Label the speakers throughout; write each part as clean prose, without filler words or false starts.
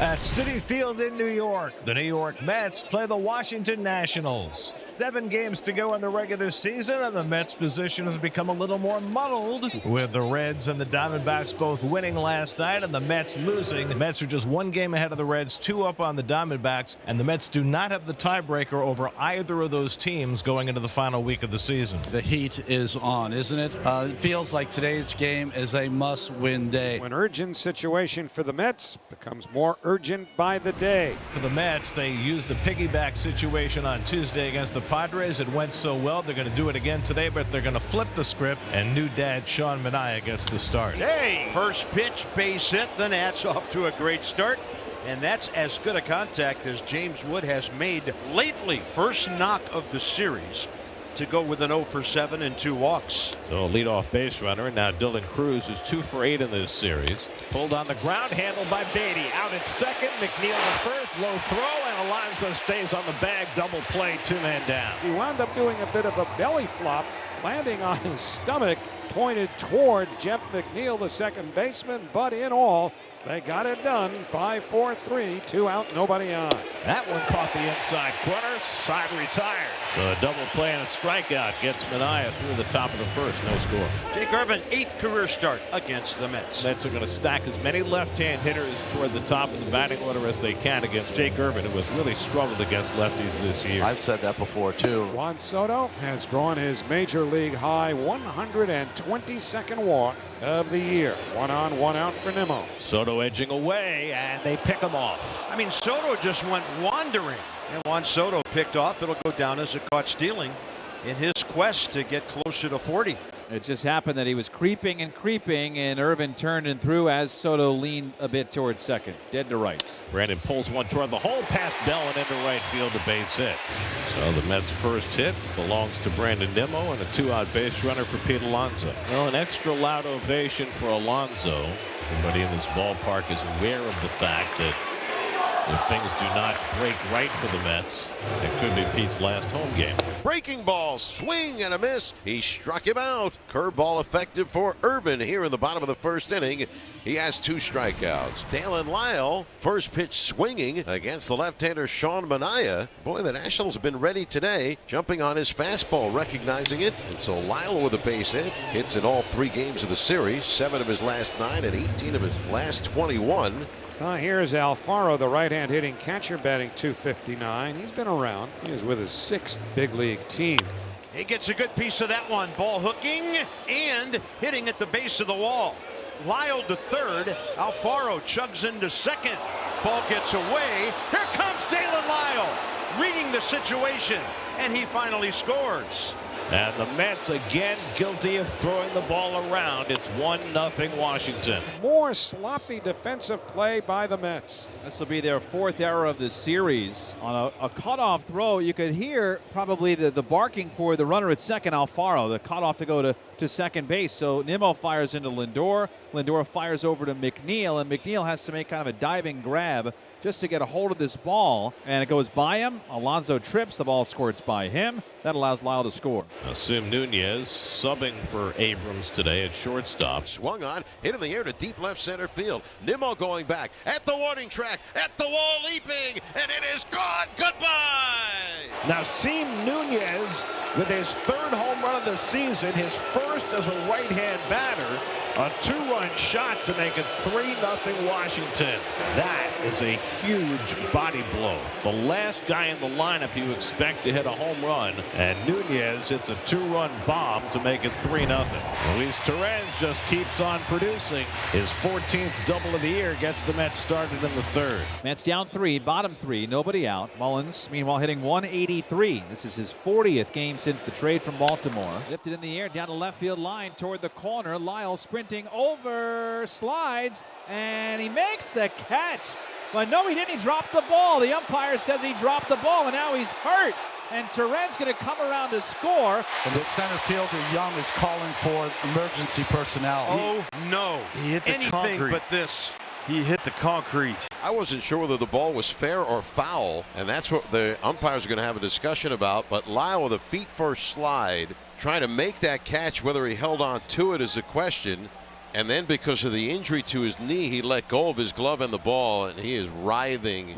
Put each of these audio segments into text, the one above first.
Speaker 1: At Citi Field in New York, the New York Mets play the Washington Nationals. 7 games to go in the regular season, and the Mets' position has become a little more muddled, with the Reds and the Diamondbacks both winning last night and the Mets losing. The Mets are just 1 game ahead of the Reds, 2 up on the Diamondbacks, and the Mets do not have the tiebreaker over either of those teams going into the final week of the season.
Speaker 2: The heat is on, isn't it? It feels like today's game is a must-win day.
Speaker 3: An urgent situation for the Mets becomes more urgent by the day.
Speaker 1: For the Mets, they used the piggyback situation on Tuesday against the Padres. It went so well, they're going to do it again today, but they're going to flip the script, and new dad Sean Manaea gets the start.
Speaker 4: Hey! First pitch, base hit. The Nats off to a great start. And that's as good a contact as James Wood has made lately. First knock of the series to go with an 0 for 7 and 2 walks.
Speaker 1: So a leadoff base runner, and now Dylan Cruz is 2 for 8 in this series. Pulled on the ground, handled by Beatty. Out at second, McNeil to first, low throw, and Alonso stays on the bag. Double play, 2-man down.
Speaker 3: He wound up doing a bit of a belly flop, landing on his stomach, pointed toward Jeff McNeil, the second baseman, but in all, they got it done. 5-4-3, 2 out, nobody on.
Speaker 1: That one caught the inside corner, side retired. So a double play and a strikeout gets Manaea through the top of the first, no score.
Speaker 4: Jake Irvin, 8th career start against the Mets.
Speaker 1: Mets are going to stack as many left-hand hitters toward the top of the batting order as they can against Jake Irvin, who has really struggled against lefties this year.
Speaker 2: I've said that before, too.
Speaker 3: Juan Soto has drawn his major league high 122nd walk of the year. 1 on, 1 out for Nimmo.
Speaker 1: Soto edging away, and they pick him off.
Speaker 4: I mean, Soto just went wandering. And Juan Soto picked off. It'll go down as a caught stealing in his quest to get closer to 40.
Speaker 5: It just happened that he was creeping, and Irvin turned and threw as Soto leaned a bit towards second. Dead to rights.
Speaker 1: Brandon pulls one toward the hole, past Bell and into right field, a base hit. So the Mets' first hit belongs to Brandon Nimmo, and a 2-out base runner for Pete Alonso. Well, an extra loud ovation for Alonso. Everybody in this ballpark is aware of the fact that if things do not break right for the Mets, it could be Pete's last home game.
Speaker 6: Breaking ball, swing and a miss. He struck him out. Curveball effective for Irvin here in the bottom of the first inning. He has 2 strikeouts. Dalen Lyle, first pitch swinging against the left-hander Sean Manaea. Boy, the Nationals have been ready today, jumping on his fastball, recognizing it. And so Lyle with a base hit. Hits in all 3 games of the series, 7 of his last 9 and 18 of his last 21.
Speaker 3: So here's Alfaro, the right-hand hitting catcher, batting .259. He's been around. He is with his 6th big league team.
Speaker 4: He gets a good piece of that one. Ball hooking and hitting at the base of the wall. Lyle to third. Alfaro chugs into second. Ball gets away. Here comes Dalen Lyle, reading the situation, and he finally scores.
Speaker 1: And the Mets again guilty of throwing the ball around. It's 1-0 Washington.
Speaker 3: More sloppy defensive play by the Mets.
Speaker 5: This will be their 4th error of the series. On a cutoff throw, you could hear probably the barking for the runner at second, Alfaro, the cutoff to go to second base. So Nimmo fires into Lindor. Lindor fires over to McNeil, and McNeil has to make kind of a diving grab just to get a hold of this ball, and it goes by him. Alonso trips, the ball squirts by him. That allows Lyle to score.
Speaker 1: Sim Nunez subbing for Abrams today at shortstop.
Speaker 6: Swung on, hit in the air to deep left center field. Nimmo going back at the warning track, at the wall leaping, and it is gone. Goodbye.
Speaker 1: Now Sim Nunez with his 3rd home run of the season, his first as a right-hand batter. A 2-run shot to make it 3-0 Washington. That is a huge body blow. The last guy in the lineup you expect to hit a home run, and Nunez hits a 2-run bomb to make it 3-0. Luis Torrens just keeps on producing. His 14th double of the year gets the Mets started in the 3rd.
Speaker 5: Mets down 3, bottom 3, nobody out. Mullins, meanwhile, hitting .183. This is his 40th game since the trade from Baltimore. Lifted in the air, down the left field line toward the corner. Lyle sprinting over, slides, and he makes the catch. But no, he didn't. He dropped the ball. The umpire says he dropped the ball, and now he's hurt. And Torrens going to come around to score.
Speaker 2: And the center fielder, Young, is calling for emergency personnel.
Speaker 4: Oh, no.
Speaker 7: He hit the
Speaker 4: Anything
Speaker 7: concrete.
Speaker 4: but this.
Speaker 7: He hit the concrete.
Speaker 6: I wasn't sure whether the ball was fair or foul, and that's what the umpires are going to have a discussion about. But Lyle with a feet-first slide, trying to make that catch. Whether he held on to it is a question. And then because of the injury to his knee, he let go of his glove and the ball, and he is writhing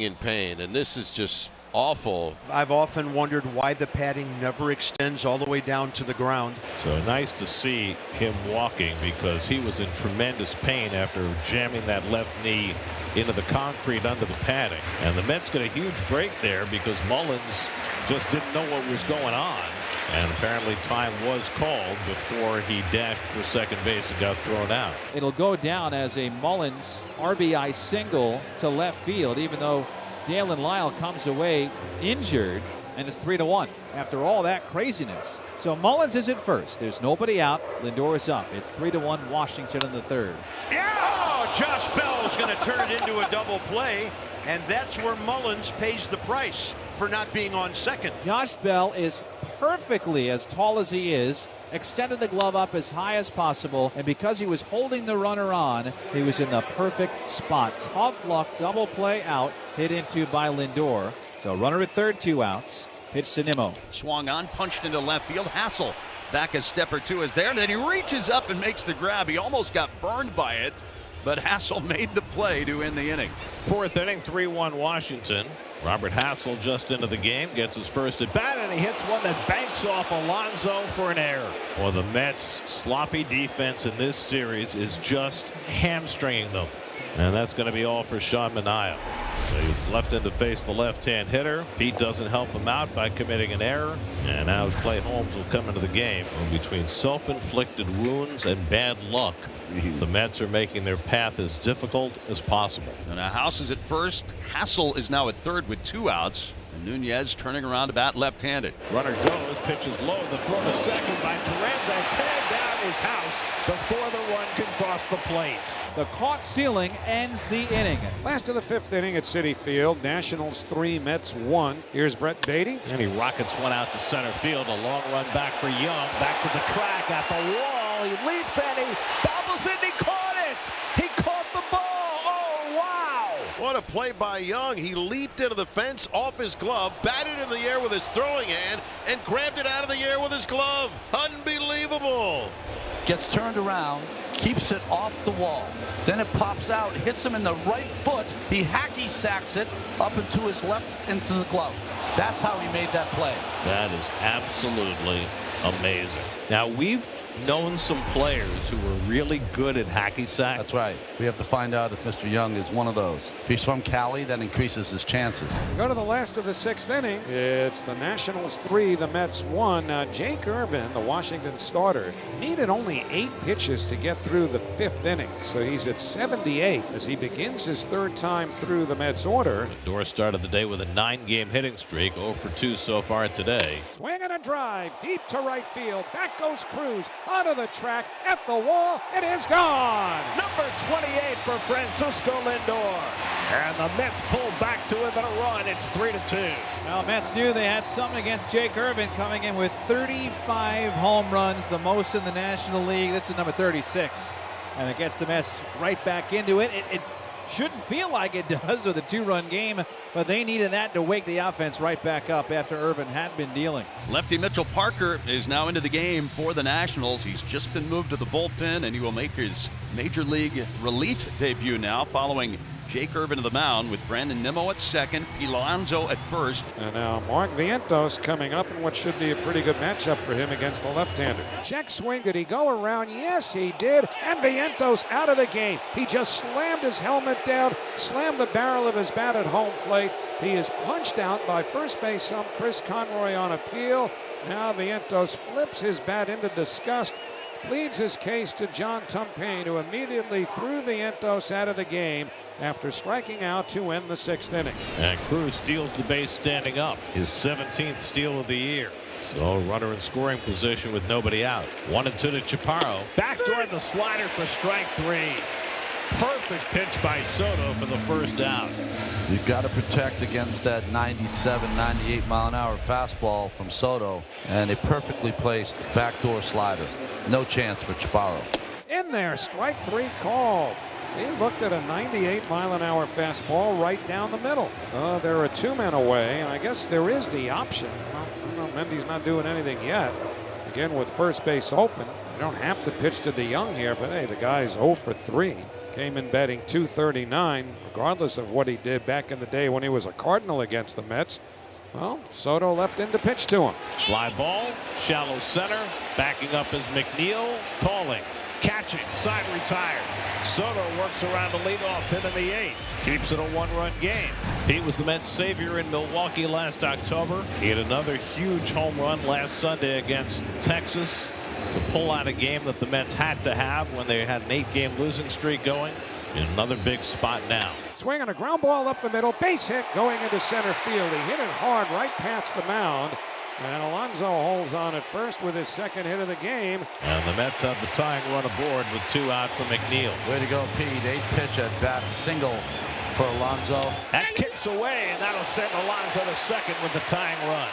Speaker 6: in pain. And this is just awful.
Speaker 4: I've often wondered why the padding never extends all the way down to the ground.
Speaker 1: So nice to see him walking, because he was in tremendous pain after jamming that left knee into the concrete under the padding. And the Mets got a huge break there because Mullins just didn't know what was going on. And apparently time was called before he dashed for second base and got thrown out.
Speaker 5: It'll go down as a Mullins RBI single to left field, even though Dalen Lyle comes away injured, and it's 3-1 after all that craziness. So Mullins is at first. There's nobody out. Lindor is up. It's 3-1 Washington in the third.
Speaker 4: Yeah! Oh, Josh Bell's going to turn it into a double play, and that's where Mullins pays the price for not being on second.
Speaker 5: Josh Bell is perfectly, as tall as he is, extended the glove up as high as possible, and because he was holding the runner on, he was in the perfect spot. Tough luck, double play out, hit into by Lindor. So runner at third, 2 outs. Pitch to Nimmo.
Speaker 7: Swung on, punched into left field. Hassel back a step or two is there, and then he reaches up and makes the grab. He almost got burned by it, but Hassel made the play to end the inning.
Speaker 1: Fourth inning, 3-1 Washington. Robert Hassel just into the game, gets his first at bat, and he hits one that banks off Alonso for an error. Well, the Mets' sloppy defense in this series is just hamstringing them. And that's going to be all for Sean Manaea. So he's left in to face the left-hand hitter. Pete doesn't help him out by committing an error. And now Clay Holmes will come into the game. Between self-inflicted wounds and bad luck, the Mets are making their path as difficult as possible.
Speaker 7: And now House is at first. Hassel is now at third with 2 outs. And Nunez turning around to bat left-handed.
Speaker 1: Runner goes, pitches low, the throw to second by Terrenza. Tag down his House before the run can cross the plate.
Speaker 5: The caught stealing ends the inning.
Speaker 3: Last of the fifth inning at Citi Field. Nationals 3, Mets 1. Here's Brett Beatty.
Speaker 1: And he rockets one out to center field. A long run back for Young. Back to the track at the wall. He leaps and he bobbles it. And he caught it. He caught the ball. Oh, wow.
Speaker 6: What a play by Young. He leaped into the fence off his glove, batted in the air with his throwing hand, and grabbed it out of the air with his glove. Unbelievable.
Speaker 2: Gets turned around, keeps it off the wall. Then it pops out, hits him in the right foot. He hacky sacks it up into his left into the glove. That's how he made that play.
Speaker 1: That is absolutely amazing. Now, we've known some players who were really good at hacky sack.
Speaker 2: That's right. We have to find out if Mr. Young is one of those. If he's from Cali, that increases his chances.
Speaker 3: We go to the last of the sixth inning. It's the Nationals 3, the Mets 1. Now, Jake Irvin, the Washington starter, needed only 8 pitches to get through the fifth inning. So he's at 78 as he begins his third time through the Mets order.
Speaker 1: Lindor started the day with a 9-game hitting streak, 0 for 2 so far today.
Speaker 3: Swing and a drive deep to right field. Back goes Cruz onto the track at the wall. It is gone.
Speaker 1: Number 28 for Francisco Lindor. And the Mets pull back to within a run. It's 3-2.
Speaker 5: Well, Mets knew they had something against Jake Irvin, coming in with 35 home runs, the most in the National League. This is number 36. And it gets the Mets right back into it. It shouldn't feel like it does with a 2-run game, but they needed that to wake the offense right back up after Irvin had been dealing.
Speaker 7: Lefty Mitchell Parker is now into the game for the Nationals. He's just been moved to the bullpen, and he will make his Major League relief debut now following Jake Irvin to the mound with Brandon Nimmo at second, Pete Alonso at first.
Speaker 3: And now Mark Vientos coming up in what should be a pretty good matchup for him against the left-hander. Check swing. Did he go around? Yes, he did. And Vientos out of the game. He just slammed his helmet down, slammed the barrel of his bat at home plate. He is punched out by first base ump Chris Conroy on appeal. Now Vientos flips his bat into disgust, pleads his case to John Tumpane, who immediately threw Vientos out of the game after striking out to end the sixth inning.
Speaker 1: And Cruz steals the base standing up, his 17th steal of the year. So runner in scoring position with nobody out. 1-2 to Chaparro. Backdoor the slider for strike 3. Perfect pitch by Soto for the first out.
Speaker 2: You've got to protect against that 97, 98 mile an hour fastball from Soto, and a perfectly placed backdoor slider. No chance for Chaparro.
Speaker 3: In there, strike 3 called. He looked at a 98 mile an hour fastball right down the middle. So there are 2 men away, and I guess there is the option. Well, I don't know, Mendy's not doing anything yet. Again with first base open. You don't have to pitch to DeYoung here, but hey, the guy's 0 for 3. Came in batting .239, regardless of what he did back in the day when he was a Cardinal against the Mets. Well, Soto left in to pitch to him.
Speaker 1: Fly ball, shallow center, backing up is McNeil, calling, catching, side retired. Soto works around the leadoff hit in the 8th, keeps it a 1-run game. He was the Mets' savior in Milwaukee last October. He had another huge home run last Sunday against Texas to pull out a game that the Mets had to have when they had an 8-game losing streak going. In another big spot now.
Speaker 3: Swing on a ground ball up the middle, base hit going into center field. He hit it hard right past the mound. And Alonso holds on at first with his second hit of the game.
Speaker 1: And the Mets have the tying run aboard with 2 out for McNeil.
Speaker 2: Way to go, Pete. 8-pitch at bat, single for Alonso.
Speaker 1: That kicks away, and that'll send Alonso to second with the tying run.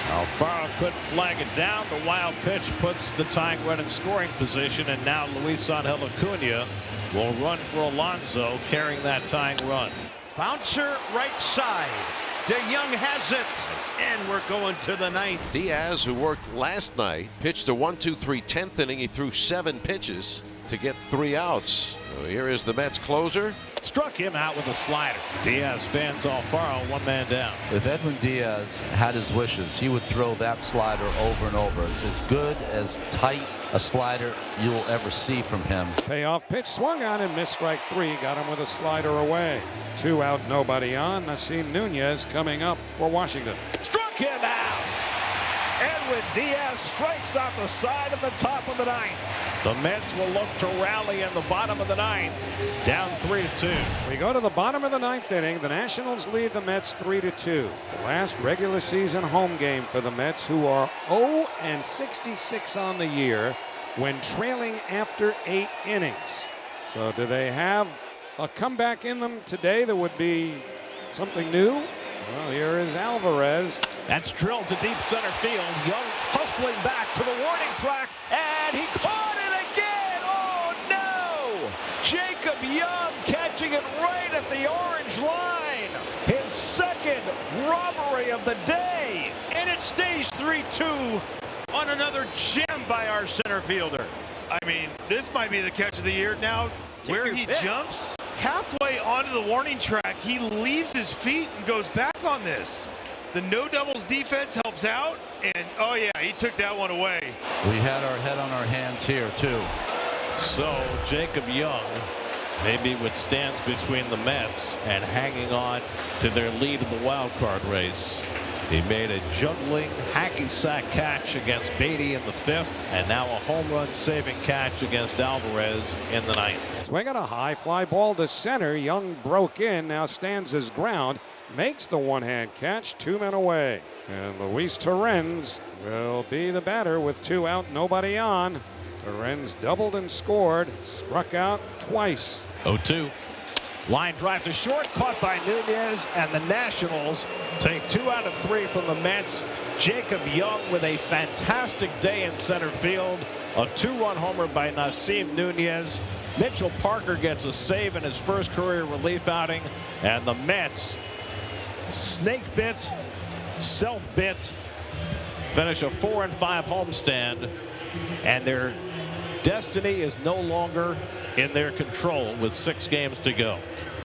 Speaker 1: Alfaro couldn't flag it down. The wild pitch puts the tying run in scoring position, and now Luis Angel Acuna will run for Alonso, carrying that tying run.
Speaker 4: Bouncer right side. DeYoung has it, and we're going to the 9th.
Speaker 6: Diaz, who worked last night, pitched a 1-2-3 10th inning. He threw 7 pitches to get 3 outs. So here is the Mets closer.
Speaker 1: Struck him out with a slider. Diaz fans Alfaro, 1 man down.
Speaker 2: If Edwin Diaz had his wishes, he would throw that slider over and over. It's as good, as tight a slider you will ever see from him.
Speaker 3: Payoff pitch swung on and missed strike 3. Got him with a slider away. 2 out, nobody on. Nasim Nunez coming up for Washington.
Speaker 1: Struck him out. Edwin Diaz strikes out the side of the top of the 9th. The Mets will look to rally in the bottom of the 9th, down 3-2.
Speaker 3: We go to the bottom of the 9th inning. The Nationals lead the Mets 3-2. The last regular season home game for the Mets, who are 0-66 on the year when trailing after 8 innings. So do they have a comeback in them today that would be something new? Well, here is Alvarez.
Speaker 1: That's drilled to deep center field. Young hustling back to the warning track, and he caught it again. Oh, no! Jacob Young catching it right at the orange line. His second robbery of the day.
Speaker 4: And it stays 3-2 on another gem by our center fielder.
Speaker 8: I mean, this might be the catch of the year. Now, where he jumps halfway onto the warning track, he leaves his feet and goes back on this. The no doubles defense helps out, and oh yeah, he took that one away.
Speaker 2: We had our head on our hands here too.
Speaker 1: So Jacob Young maybe withstands between the Mets and hanging on to their lead in the wild card race. He made a juggling hacky sack catch against Beatty in the 5th, and now a home run saving catch against Alvarez in the 9th.
Speaker 3: Swinging a high fly ball to center. Young broke in, now stands his ground, makes the one-hand catch, 2 men away. And Luis Torrens will be the batter with 2 out, nobody on. Torrens doubled and scored, struck out twice.
Speaker 1: 0-2. Line drive to short, caught by Nunez, and the Nationals take 2 out of 3 from the Mets. Jacob Young with a fantastic day in center field. A 2-run homer by Nasim Nunez. Mitchell Parker gets a save in his first career relief outing, and the Mets snake bit, self bit, finish a 4-5 homestand, and their destiny is no longer in their control with 6 games to go.